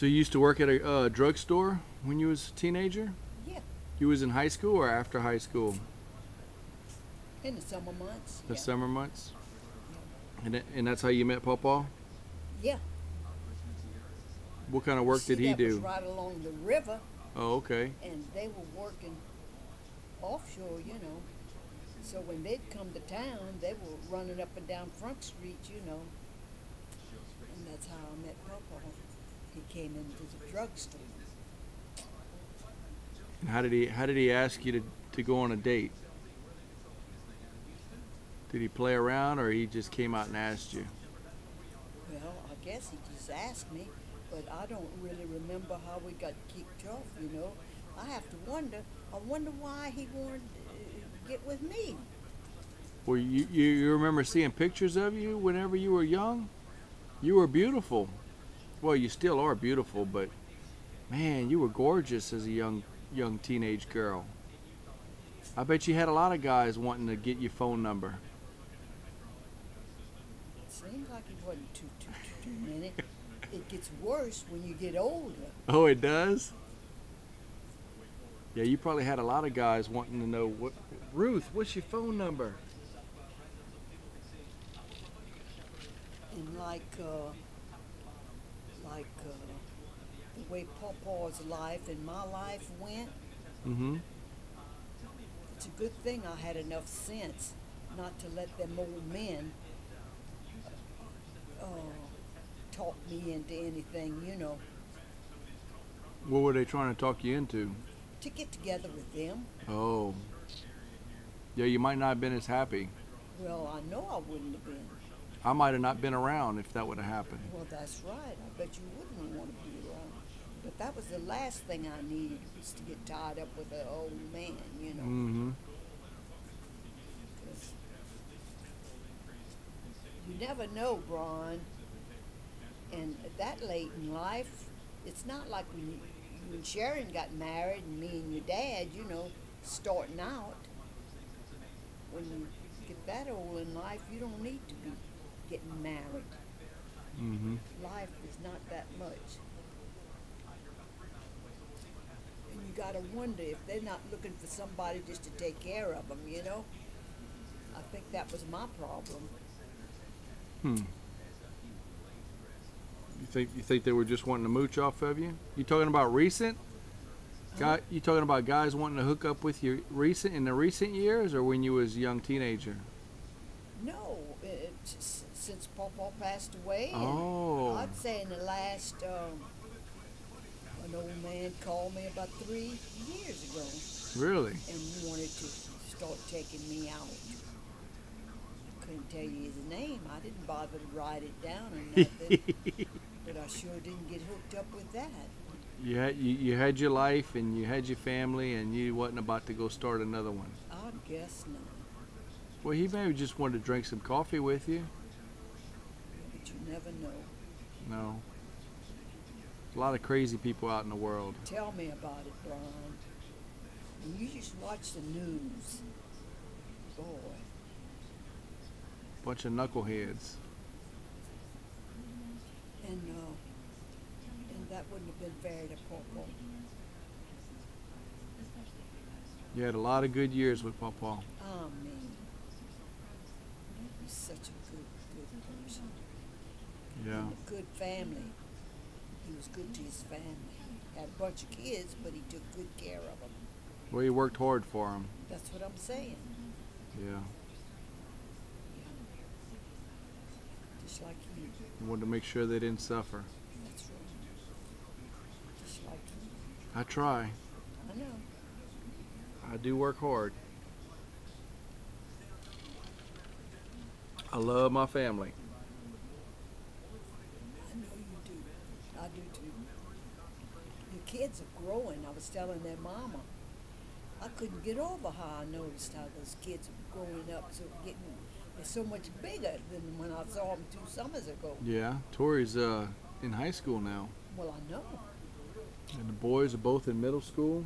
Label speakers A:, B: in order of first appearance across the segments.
A: So you used to work at a drugstore when you was a teenager?
B: Yeah,
A: You was in high school or after high school?
B: in the summer months.
A: The
B: Yeah.
A: summer months?
B: Yeah.
A: And that's how you met Pawpaw?
B: Yeah.
A: What kind of work
B: See,
A: did he
B: that was
A: do?
B: right along the river,
A: Oh, okay.
B: and they were working offshore, you know. So when they'd come to town, they were running up and down Front Street, you know. And that's how I met Papa. He came into the drugstore.
A: And how did he ask you to go on a date? Did he play around or he just came out and asked you?
B: Well, I guess he just asked me, but I don't really remember how we got kicked off, you know. I have to wonder. I wonder why he wanted to get with me.
A: Well, you remember seeing pictures of you whenever you were young? You were beautiful. Well, you still are beautiful, but man, you were gorgeous as a young teenage girl. I bet you had a lot of guys wanting to get your phone number.
B: It seems like it wasn't too many. It gets worse when you get older.
A: Oh, it does? Yeah, you probably had a lot of guys wanting to know, Ruth, what's your phone number?
B: And the way Papa's life and my life went,
A: Mm-hmm.
B: it's a good thing I had enough sense not to let them old men talk me into anything, you know.
A: What were they trying to talk you into?
B: To get together with them.
A: Oh. Yeah, you might not have been as happy.
B: Well, I know I wouldn't have been.
A: I might have not been around if that would have happened.
B: Well, that's right. I bet you wouldn't want to be around. But that was the last thing I needed, was to get tied up with an old man, you know.
A: Mm-hmm.
B: 'Cause you never know, Brian. And that late in life, it's not like when you and Sharon got married and me and your dad, you know, starting out. When you get that old in life, you don't need to be getting married.
A: Mm-hmm.
B: Life is not that much. And you gotta wonder if they're not looking for somebody just to take care of them, you know? I think that was my problem.
A: You think they were just wanting to mooch off of you? You talking about recent? You talking about guys wanting to hook up with you in the recent years, or when you was a young teenager?
B: No, since Papa passed away.
A: Oh.
B: I'd say in the last, an old man called me about 3 years ago
A: Really?
B: and wanted to start taking me out. Couldn't tell you his name. I didn't bother to write it down or nothing. But I sure didn't get hooked up with that.
A: You had your life and you had your family and you wasn't about to go start another one.
B: I guess not.
A: Well, he maybe just wanted to drink some coffee with you.
B: But you never know.
A: No. There's a lot of crazy people out in the world.
B: Tell me about it, Brian. And you just watch the news. Boy.
A: Bunch of knuckleheads.
B: And that wouldn't have been fair to Papa.
A: You had a lot of good years with Pawpaw.
B: I mean, he's such a good person.
A: Yeah.
B: And a good family. He was good to his family. Had a bunch of kids, but he took good care of them.
A: Well, he worked hard for them.
B: That's what I'm saying.
A: Yeah.
B: Just like you.
A: He wanted to make sure they didn't suffer.
B: That's right. Just like you.
A: I try.
B: I know.
A: I do work hard. I love my family.
B: I know you do. I do too. Your kids are growing. I was telling their mama. I couldn't get over how I noticed how those kids were growing up, they're so much bigger than when I saw them 2 summers ago.
A: Yeah, Tori's in high school now.
B: Well, I know.
A: And the boys are both in middle school.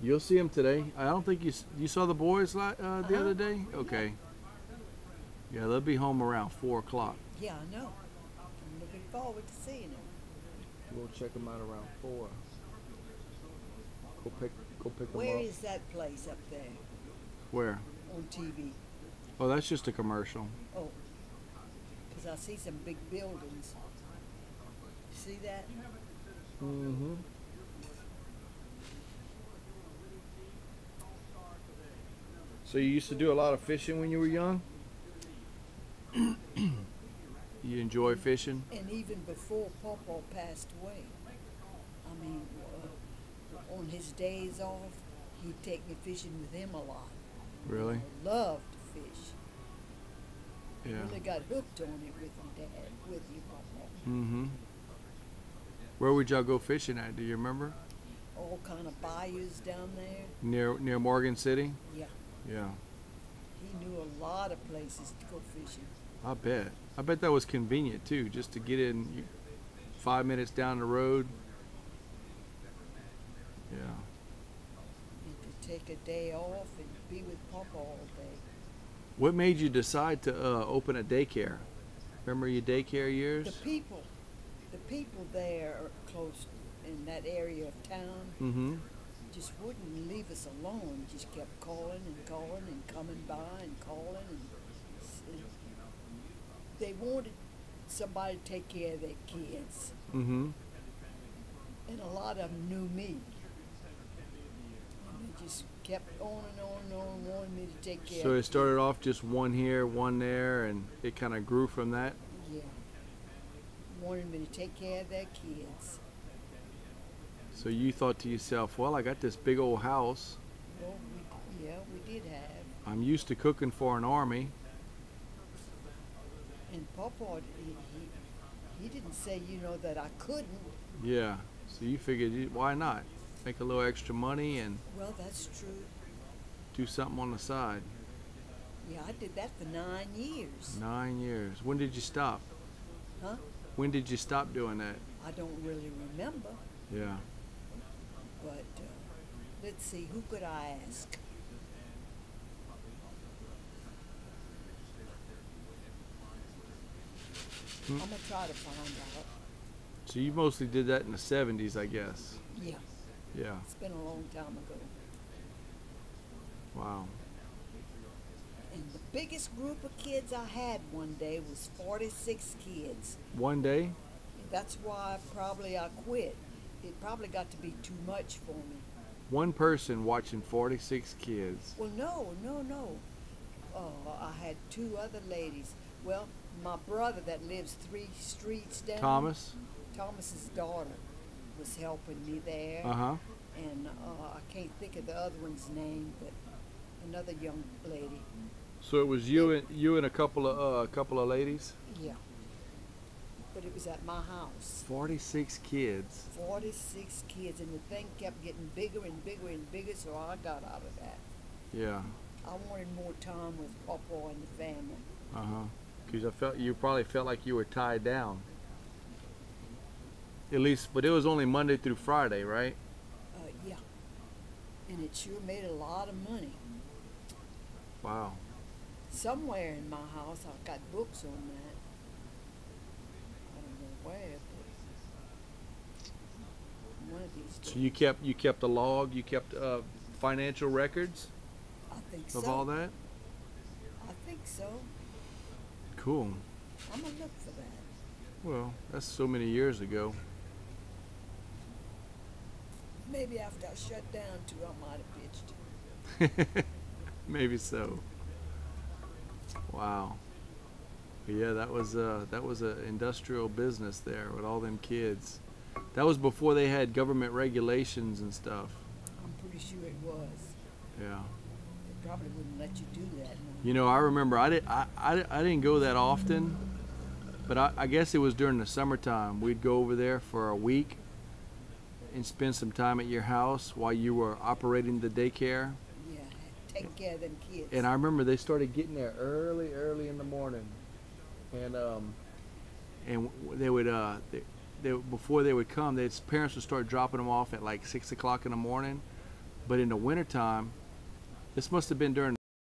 A: You'll see them today. I don't think you saw the boys the other day? Okay. Yeah, they'll be home around 4 o'clock.
B: Yeah, I know. I'm looking forward to seeing him.
A: We'll check them out around 4. Go pick them
B: Where
A: up.
B: is that place up there
A: Where?
B: on TV?
A: Oh, that's just a commercial.
B: Oh, because I see some big buildings. See that?
A: Mm-hmm. So you used to do a lot of fishing when you were young? You enjoy fishing?
B: And even before Pawpaw passed away, I mean, on his days off, he'd take me fishing with him a lot.
A: Really?
B: I loved to fish.
A: Yeah.
B: Really got hooked on it with your dad, with you, Pawpaw.
A: Mm-hmm. Where would y'all go fishing at? Do you remember?
B: All kind of bayous down there.
A: Near Morgan City?
B: Yeah.
A: Yeah.
B: He knew a lot of places to go fishing.
A: I bet. I bet that was convenient too, just to get in 5 minutes down the road. Yeah.
B: And to take a day off and be with Pawpaw all day.
A: What made you decide to open a daycare? Remember your daycare years?
B: The people there are close in that area of town.
A: Mm-hmm.
B: Just wouldn't leave us alone. Just kept calling and calling and coming by and calling. And they wanted somebody to take care of their kids.
A: Mm-hmm.
B: And a lot of them knew me. And they just kept on and on and on, wanting me to take care
A: So
B: of
A: it started off just one here, one there, and it kind of grew from that?
B: Yeah. Wanted me to take care of their kids.
A: So you thought to yourself, well, I got this big old house.
B: Well, we did have.
A: I'm used to cooking for an army.
B: And Pawpaw, he didn't say, that I couldn't.
A: Yeah. So you figured, why not? Make a little extra money and
B: Well, that's true.
A: do something on the side.
B: Yeah, I did that for 9 years.
A: 9 years. When did you stop?
B: Huh?
A: When did you stop doing that?
B: I don't really remember,
A: Yeah.
B: but let's see, who could I ask? I'm gonna try to find out.
A: So you mostly did that in the 70s, I guess.
B: Yeah,
A: Yeah.
B: it's been a long time ago.
A: Wow.
B: And the biggest group of kids I had one day was 46 kids.
A: One day?
B: That's why probably I quit. It probably got to be too much for me.
A: One person watching 46 kids.
B: Well, no. I had 2 other ladies. Well, my brother that lives 3 streets down. Thomas's daughter was helping me there.
A: Uh-huh.
B: And I can't think of the other one's name, but another young lady.
A: So it was you and a couple of ladies?
B: Yeah. But it was at my house.
A: 46 kids.
B: 46 kids, and the thing kept getting bigger and bigger and bigger, so I got out of that.
A: Yeah.
B: I wanted more time with Pawpaw and the family.
A: Uh-huh. Because you probably felt like you were tied down. At least, but it was only Monday through Friday, right?
B: Yeah. And it sure made a lot of money.
A: Wow.
B: Somewhere in my house, I've got books on that. I don't know where, but one of these days.
A: So you kept a log, you kept financial records
B: I think so.
A: of all that?
B: I think so.
A: Cool.
B: I'm gonna look for that.
A: Well, that's so many years ago.
B: Maybe after I shut down too, I might have pitched.
A: Maybe so. Wow. But yeah, that was a industrial business there with all them kids. That was before they had government regulations and stuff.
B: I'm pretty sure it was.
A: Yeah.
B: They probably wouldn't let you do that. No.
A: You know, I remember I didn't go that often, but I guess it was during the summertime. We'd go over there for a week and spend some time at your house while you were operating the daycare.
B: Yeah, taking care of them kids.
A: And I remember they started getting there early in the morning, and they would before they would come, their parents would start dropping them off at like 6 o'clock in the morning. But in the wintertime, this must have been during